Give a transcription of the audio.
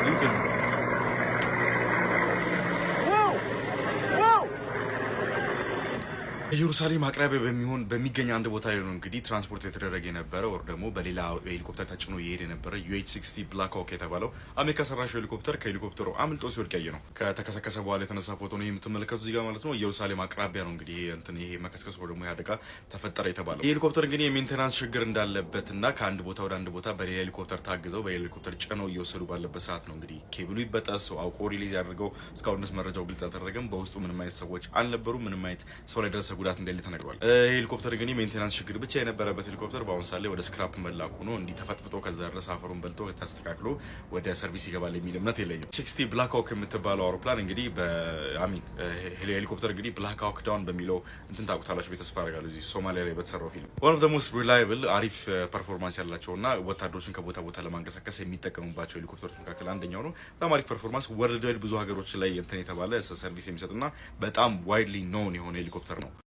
ዩትን ኢየሩሳሌም አቅራቢያ በሚገኝ አንድ ቦታ ላይ ነው እንግዲህ ትራንስፖርት የተደረገ የነበረ ወር ደግሞ በሌላ ሄሊኮፕተር ተጭኖ የሄደ የነበረ UH-60 ብላክ ሆክ የተባለው አሜሪካ ሰራሽ ሄሊኮፕተር ከሄሊኮፕተሩ አምልጦ ሲወድቅ ያየ ነው። ከተከሰከሰ በኋላ የተነሳ ፎቶ ነው የምትመለከቱት እዚህ ጋር ማለት ነው። ኢየሩሳሌም አቅራቢያ ነው እንግዲህ ይሄ መከስከስ ደግሞ ያደጋ ተፈጠረ የተባለው። የሄሊኮፕተር እንግዲህ የሜንቴናንስ ችግር እንዳለበትና ከአንድ ቦታ ወደ አንድ ቦታ በሌላ ሄሊኮፕተር ታግዘው በሄሊኮፕተር ጭነው እየወሰዱ ባለበት ሰዓት ነው እንግዲህ ኬብሉ ይበጠስ ሰው አውቆ ሪሊዝ ያደርገው። እስካሁን ድረስ መረጃው ግልጽ አልተደረገም። በውስጡ ምንም አይነት ሰዎች አልነበሩም። ምንም አይነት ሰው ላይ ደረሰ ጉዳት እንደሌለ ተነግሯል። ሄሊኮፕተር ግን ሜንቴናንስ ችግር ብቻ የነበረበት ሄሊኮፕተር በአሁን ሳለ ወደ ስክራፕ መላኩ ነው። እንዲህ ተፈጥፍጦ ከዛ ድረስ አፈሩን በልቶ ተስተካክሎ ወደ ሰርቪስ ይገባል የሚል እምነት የለኝም። 60 ብላክ ሆክ የምትባለው አውሮፕላን እንግዲህ ሄሊኮፕተር እንግዲህ ብላክ ሆክ ዳውን በሚለው እንትን ታውቁታላችሁ ቤተስፋ አደርጋለሁ እዚህ ሶማሊያ ላይ በተሰራው ፊልም one of the most reliable አሪፍ ፐርፎርማንስ ያላቸውና ወታደሮችን ከቦታ ቦታ ለማንቀሳቀስ የሚጠቀሙባቸው ሄሊኮፕተሮች መካከል አንደኛው ነው። በጣም አሪፍ ፐርፎርማንስ ወርልድ ዋይድ ብዙ ሀገሮች ላይ እንትን የተባለ ሰርቪስ የሚሰጥና በጣም ዋይድሊ ኖን የሆነ ሄሊኮፕተር ነው።